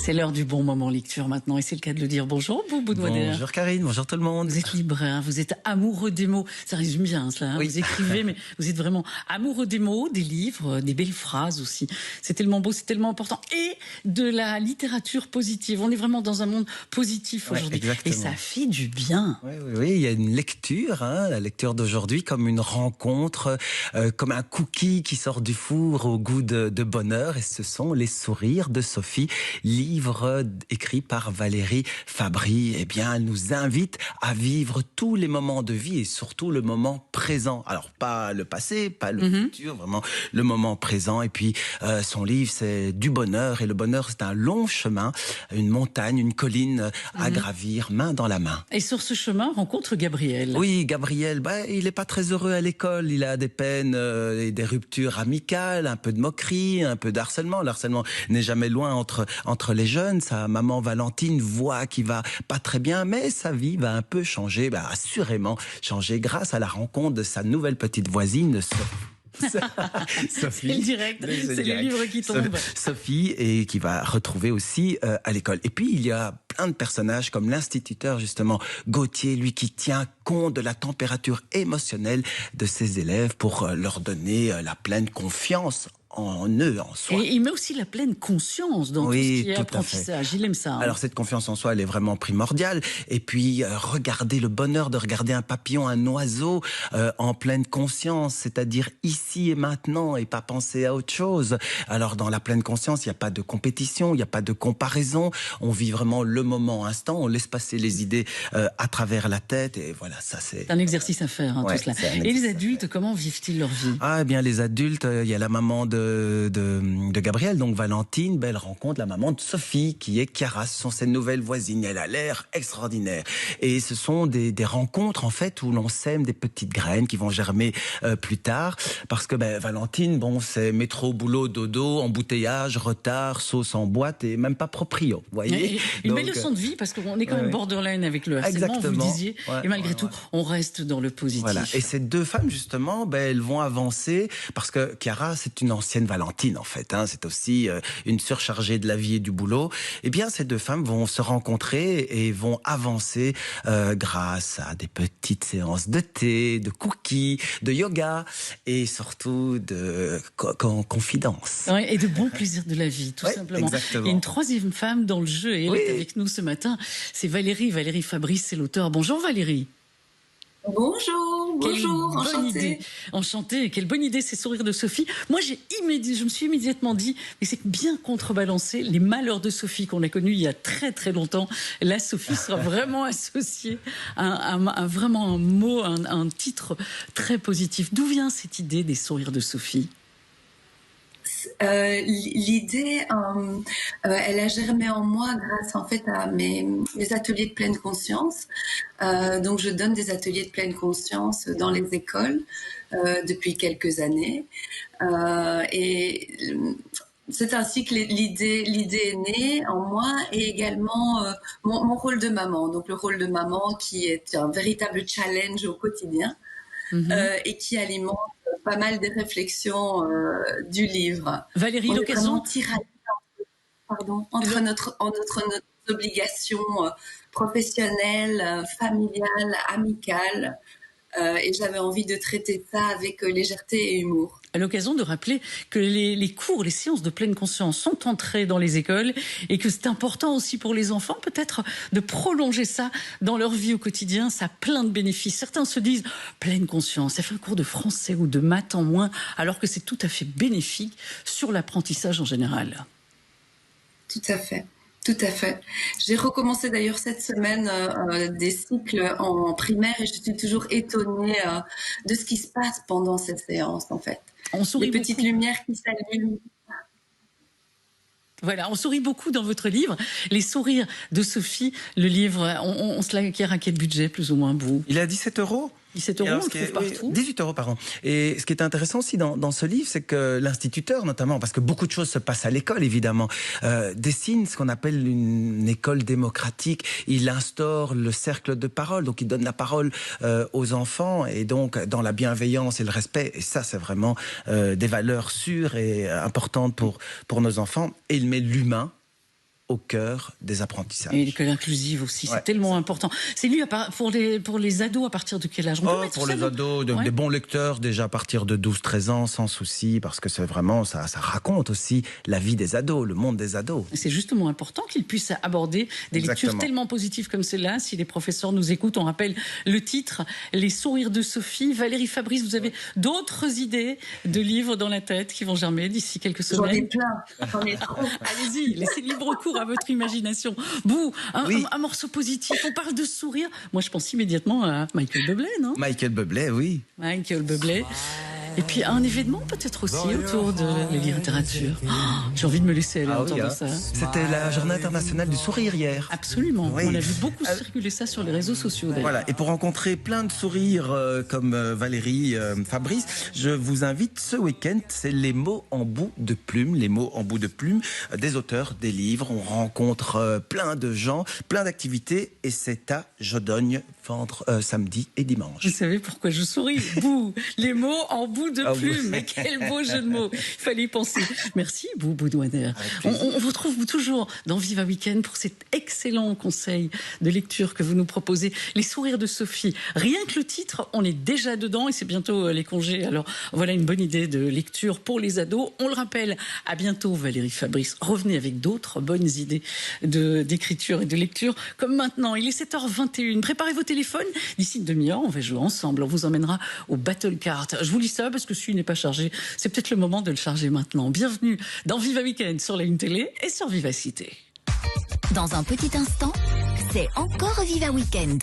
C'est l'heure du bon moment lecture maintenant et c'est le cas de le dire. Bonjour Boubou de Moder. Bonjour Karine, bonjour tout le monde. Vous êtes libraire, vous êtes amoureux des mots. Ça résume bien cela, hein. Oui. Vous écrivez mais vous êtes vraiment amoureux des mots, des livres, des belles phrases aussi. C'est tellement beau, c'est tellement important. Et de la littérature positive. On est vraiment dans un monde positif aujourd'hui. Et ça fait du bien. Oui, il y a une lecture, la lecture d'aujourd'hui comme une rencontre, comme un cookie qui sort du four au goût de bonheur. Et ce sont Les sourires de Sophie, livre écrit par Valérie Fabry. Eh bien, elle nous invite à vivre tous les moments de vie et surtout le moment présent. Alors, pas le passé, pas le futur, vraiment le moment présent. Et puis, son livre, c'est du bonheur. Et le bonheur, c'est un long chemin, une montagne, une colline à gravir, main dans la main. Et sur ce chemin, rencontre Gabriel. Oui, Gabriel, il n'est pas très heureux à l'école. Il a des peines et des ruptures amicales, un peu de moquerie, un peu d'harcèlement. Le harcèlement n'est jamais loin entre les jeunes. Sa maman Valentine voit qu'il va pas très bien, mais sa vie va un peu changer, assurément changer grâce à la rencontre de sa nouvelle petite voisine, Sophie. C'est le direct, c'est le livre qui tombe. Sophie, et qui va retrouver aussi à l'école. Et puis, il y a plein de personnages comme l'instituteur, justement, Gauthier, lui qui tient compte de la température émotionnelle de ses élèves pour leur donner la pleine confiance en eux, en soi. Et il met aussi la pleine conscience dans tout ce qui est apprentissage. Il aime ça. Alors cette confiance en soi, elle est vraiment primordiale. Et puis regarder le bonheur de regarder un papillon, un oiseau en pleine conscience, c'est-à-dire ici et maintenant, et pas penser à autre chose. Alors dans la pleine conscience, il n'y a pas de compétition, il n'y a pas de comparaison. On vit vraiment le moment instant, on laisse passer les idées à travers la tête. Et voilà, ça c'est un exercice à faire, tout cela. Et les adultes, comment vivent-ils leur vie? Eh bien, les adultes, il y a la maman de Gabriel, donc Valentine, elle rencontre la maman de Sophie, qui est Chiara. Ce sont ses nouvelles voisines. Elle a l'air extraordinaire. Et ce sont des rencontres, en fait, où l'on sème des petites graines qui vont germer plus tard. Parce que Valentine, c'est métro, boulot, dodo, embouteillage, retard, sauce en boîte et même pas proprio. Vous voyez, une belle leçon de vie, parce qu'on est quand même borderline avec le harcèlement, vous disiez. Et malgré tout, on reste dans le positif. Voilà. Et ces deux femmes, justement, elles vont avancer parce que Chiara, c'est une ancienne Valentine, en fait. C'est aussi une surchargée de la vie et du boulot. Eh bien, ces deux femmes vont se rencontrer et vont avancer grâce à des petites séances de thé, de cookies, de yoga et surtout de confidence. Et de bons plaisirs de la vie, tout simplement. Exactement. Et une troisième femme dans le jeu, et elle est avec nous ce matin, c'est Valérie Fabrice, c'est l'auteur. Bonjour Valérie. Bonjour, enchantée. Enchantée, quelle bonne idée ces sourires de Sophie. Moi, je me suis immédiatement dit, mais c'est bien contrebalancer les malheurs de Sophie qu'on a connus il y a très très longtemps. Là, Sophie sera vraiment associée à vraiment un mot, un titre très positif. D'où vient cette idée des sourires de Sophie ? L'idée, elle a germé en moi grâce en fait à mes ateliers de pleine conscience. Donc je donne des ateliers de pleine conscience dans les écoles depuis quelques années. Et c'est ainsi que l'idée est née en moi, et également mon rôle de maman. Donc le rôle de maman qui est un véritable challenge au quotidien. Et qui alimente pas mal des réflexions du livre. Valérie, l'occasion entre notre obligation professionnelle, familiale, amicale, et j'avais envie de traiter ça avec légèreté et humour. À l'occasion de rappeler que les cours, les séances de pleine conscience sont entrées dans les écoles et que c'est important aussi pour les enfants peut-être de prolonger ça dans leur vie au quotidien. Ça a plein de bénéfices. Certains se disent pleine conscience, ça fait un cours de français ou de maths en moins, alors que c'est tout à fait bénéfique sur l'apprentissage en général. Tout à fait. Tout à fait. J'ai recommencé d'ailleurs cette semaine des cycles en primaire et je suis toujours étonnée de ce qui se passe pendant cette séance en fait. On sourit les petites lumières qui s'allument. Voilà, on sourit beaucoup dans votre livre. Les sourires de Sophie, le livre, on se l'acquiert à quel budget plus ou moins, vous? Il est à 17 €. 17 €, on le trouve partout. 18 €, pardon. Et ce qui est intéressant aussi dans ce livre, c'est que l'instituteur, notamment, parce que beaucoup de choses se passent à l'école, évidemment, dessine ce qu'on appelle une école démocratique. Il instaure le cercle de parole, donc il donne la parole aux enfants, et donc dans la bienveillance et le respect. Et ça, c'est vraiment des valeurs sûres et importantes pour nos enfants. Et il met l'humain au cœur des apprentissages. Et l'école inclusive aussi, Ouais, c'est tellement important. C'est lu pour les ados à partir de quel âge? On peut mettre Pour ça les dans- ados, Ouais. des bons lecteurs déjà à partir de 12-13 ans, sans souci, parce que c'est vraiment, ça raconte aussi la vie des ados, le monde des ados. C'est justement important qu'ils puissent aborder des lectures Exactement. tellement positives comme celle-là. Si les professeurs nous écoutent, on rappelle le titre, Les sourires de Sophie. Valérie Fabrice, vous avez d'autres idées de livres dans la tête qui vont germer d'ici quelques J'en ai semaines? plein, j'en ai trop. Allez-y, laissez libre cours à votre imagination. Bou, Oui. un morceau positif, on parle de sourire. Moi, je pense immédiatement à Michael Bublé, non? Michael Bublé, oui. Michael Bublé. Et puis un événement peut-être aussi autour de la littérature. Oh, j'ai envie de me laisser aller entendre hein. ça. C'était la journée internationale du sourire hier. Absolument. Oui. On a vu beaucoup circuler ça sur les réseaux sociaux d'ailleurs. Voilà, et pour rencontrer plein de sourires comme Valérie Fabrice, je vous invite ce week-end, c'est les mots en bout de plume, les mots en bout de plume des auteurs des livres. On rencontre plein de gens, plein d'activités, et c'est à Jodogne, samedi et dimanche. Vous savez pourquoi je souris? Bou, les mots en bout de Ah, plume. oui. Mais quel beau jeu de mots. Il fallait y penser. Merci, Bou Boudouaner. On vous trouve toujours dans Viva Weekend pour cet excellent conseil de lecture que vous nous proposez. Les sourires de Sophie. Rien que le titre, on est déjà dedans et c'est bientôt les congés. Alors voilà une bonne idée de lecture pour les ados. On le rappelle, à bientôt Valérie Fabrice. Revenez avec d'autres bonnes idées d'écriture et de lecture. Comme maintenant, il est 7h21. Préparez vos téléphones. D'ici une demi-heure, on va jouer ensemble. On vous emmènera au Battle Card. Je vous lis ça parce que celui n'est pas chargé. C'est peut-être le moment de le charger maintenant. Bienvenue dans Viva Weekend sur la Une Télé et sur Vivacité. Dans un petit instant, c'est encore Viva Weekend.